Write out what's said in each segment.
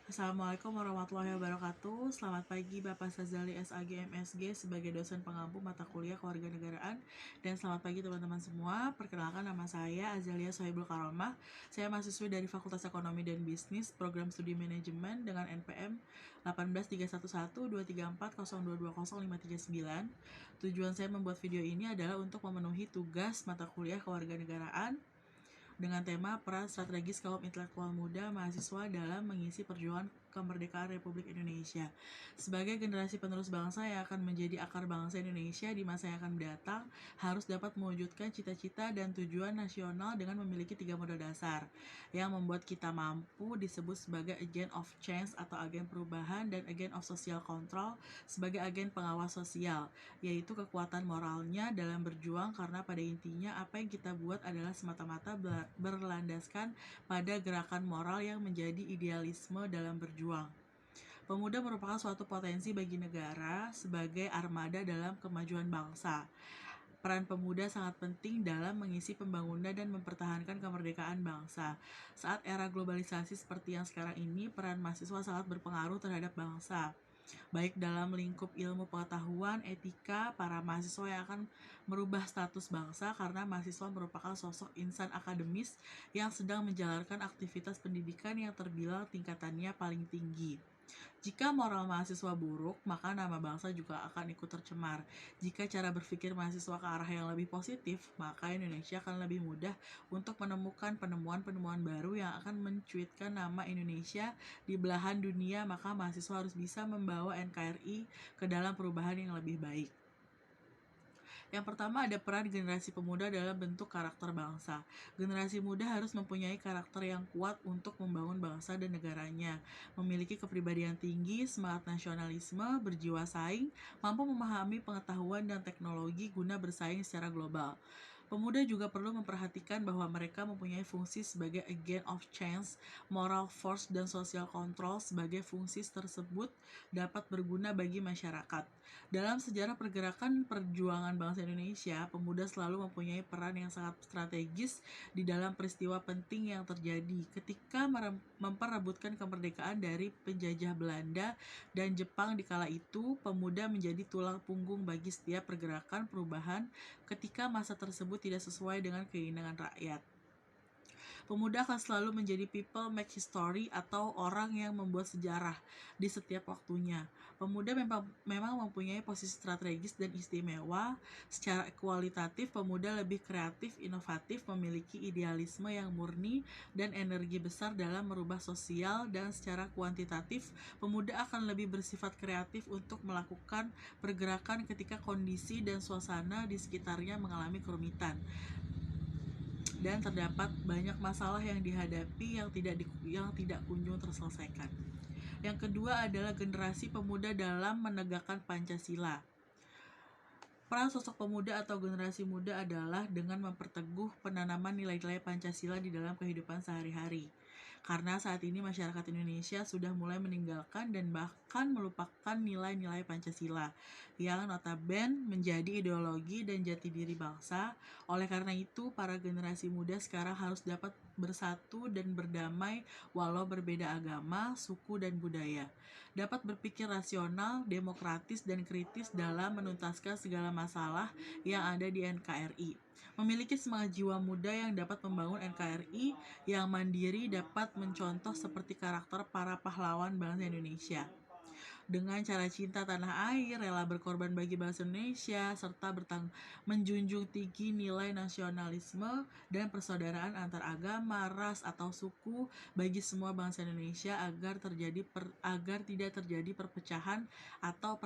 Assalamualaikum warahmatullahi wabarakatuh. Selamat pagi Bapak Sazali SAG MSG sebagai dosen pengampu mata kuliah kewarganegaraan. Dan selamat pagi teman-teman semua. Perkenalkan, nama saya Azalia Sohibul Karomah. Saya mahasiswi dari Fakultas Ekonomi dan Bisnis, Program Studi Manajemen dengan NPM 183112340220539. Tujuan saya membuat video ini adalah untuk memenuhi tugas mata kuliah kewarganegaraan dengan tema peran strategis kaum intelektual muda mahasiswa dalam mengisi perjuangan kemerdekaan Republik Indonesia. Sebagai generasi penerus bangsa yang akan menjadi akar bangsa Indonesia di masa yang akan mendatang, harus dapat mewujudkan cita-cita dan tujuan nasional dengan memiliki 3 modal dasar yang membuat kita mampu disebut sebagai agent of change atau agen perubahan, dan agent of social control sebagai agen pengawas sosial, yaitu kekuatan moralnya dalam berjuang, karena pada intinya apa yang kita buat adalah semata-mata berlandaskan pada gerakan moral yang menjadi idealisme dalam berjuang. Pemuda merupakan suatu potensi bagi negara sebagai armada dalam kemajuan bangsa. Peran pemuda sangat penting dalam mengisi pembangunan dan mempertahankan kemerdekaan bangsa. Saat era globalisasi seperti yang sekarang ini, peran mahasiswa sangat berpengaruh terhadap bangsa. Baik dalam lingkup ilmu pengetahuan, etika, para mahasiswa yang akan merubah status bangsa karena mahasiswa merupakan sosok insan akademis yang sedang menjalankan aktivitas pendidikan yang terbilang tingkatannya paling tinggi. Jika moral mahasiswa buruk, maka nama bangsa juga akan ikut tercemar. Jika cara berpikir mahasiswa ke arah yang lebih positif, maka Indonesia akan lebih mudah untuk menemukan penemuan-penemuan baru yang akan mencuitkan nama Indonesia di belahan dunia. Maka mahasiswa harus bisa membawa NKRI ke dalam perubahan yang lebih baik. Yang pertama, ada peran generasi pemuda dalam bentuk karakter bangsa. Generasi muda harus mempunyai karakter yang kuat untuk membangun bangsa dan negaranya, memiliki kepribadian tinggi, semangat nasionalisme, berjiwa saing, mampu memahami pengetahuan dan teknologi guna bersaing secara global. Pemuda juga perlu memperhatikan bahwa mereka mempunyai fungsi sebagai agent of change, moral force, dan social control. Sebagai fungsi tersebut dapat berguna bagi masyarakat. Dalam sejarah pergerakan perjuangan bangsa Indonesia, pemuda selalu mempunyai peran yang sangat strategis di dalam peristiwa penting yang terjadi ketika memperebutkan kemerdekaan dari penjajah Belanda dan Jepang. Di kala itu, pemuda menjadi tulang punggung bagi setiap pergerakan perubahan ketika masa tersebut tidak sesuai dengan keinginan rakyat. Pemuda akan selalu menjadi people make history atau orang yang membuat sejarah di setiap waktunya. Pemuda memang mempunyai posisi strategis dan istimewa. Secara kualitatif, pemuda lebih kreatif, inovatif, memiliki idealisme yang murni dan energi besar dalam merubah sosial, dan secara kuantitatif, pemuda akan lebih bersifat kreatif untuk melakukan pergerakan ketika kondisi dan suasana di sekitarnya mengalami kerumitan dan terdapat banyak masalah yang dihadapi yang tidak kunjung terselesaikan. Yang kedua adalah generasi pemuda dalam menegakkan Pancasila. Peran sosok pemuda atau generasi muda adalah dengan memperteguh penanaman nilai-nilai Pancasila di dalam kehidupan sehari-hari. Karena saat ini masyarakat Indonesia sudah mulai meninggalkan dan bahkan melupakan nilai-nilai Pancasila yang notabene menjadi ideologi dan jati diri bangsa. Oleh karena itu, para generasi muda sekarang harus dapat bersatu dan berdamai walau berbeda agama, suku, dan budaya. Dapat berpikir rasional, demokratis, dan kritis dalam menuntaskan segala masalah yang ada di NKRI. Memiliki semangat jiwa muda yang dapat membangun NKRI yang mandiri, dapat mencontoh seperti karakter para pahlawan bangsa Indonesia. Dengan cara cinta tanah air, rela berkorban bagi bangsa Indonesia, serta menjunjung tinggi nilai nasionalisme dan persaudaraan antar agama, ras, atau suku bagi semua bangsa Indonesia agar tidak terjadi perpecahan atau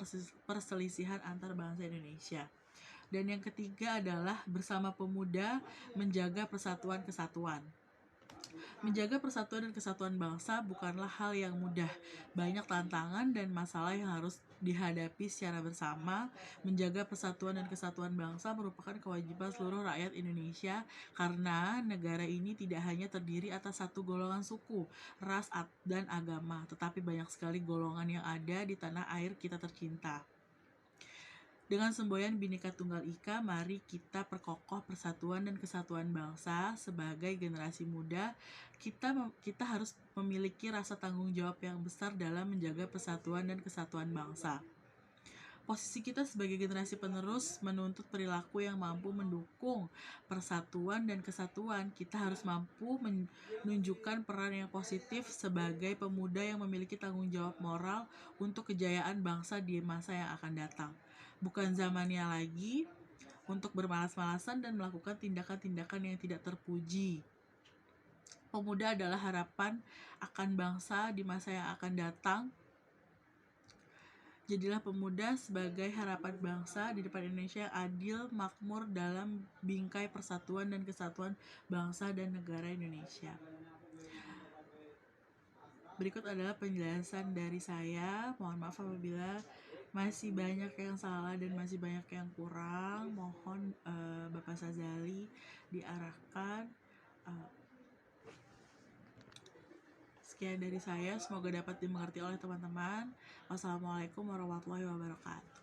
perselisihan antar bangsa Indonesia. Dan yang ketiga adalah bersama pemuda menjaga persatuan kesatuan. Menjaga persatuan dan kesatuan bangsa bukanlah hal yang mudah. Banyak tantangan dan masalah yang harus dihadapi secara bersama. Menjaga persatuan dan kesatuan bangsa merupakan kewajiban seluruh rakyat Indonesia, karena negara ini tidak hanya terdiri atas satu golongan suku, ras, dan agama, tetapi banyak sekali golongan yang ada di tanah air kita tercinta. Dengan semboyan Bhinneka Tunggal Ika, mari kita perkokoh persatuan dan kesatuan bangsa. Sebagai generasi muda, kita harus memiliki rasa tanggung jawab yang besar dalam menjaga persatuan dan kesatuan bangsa. Posisi kita sebagai generasi penerus menuntut perilaku yang mampu mendukung persatuan dan kesatuan. Kita harus mampu menunjukkan peran yang positif sebagai pemuda yang memiliki tanggung jawab moral untuk kejayaan bangsa di masa yang akan datang. Bukan zamannya lagi untuk bermalas-malasan dan melakukan tindakan-tindakan yang tidak terpuji. Pemuda adalah harapan akan bangsa di masa yang akan datang. Jadilah pemuda sebagai harapan bangsa di depan Indonesia yang adil, makmur dalam bingkai persatuan dan kesatuan bangsa dan negara Indonesia. Berikut adalah penjelasan dari saya. Mohon maaf apabila masih banyak yang salah dan masih banyak yang kurang. Mohon Bapak Sazali diarahkan. Sekian dari saya, semoga dapat dimengerti oleh teman-teman. Wassalamualaikum warahmatullahi wabarakatuh.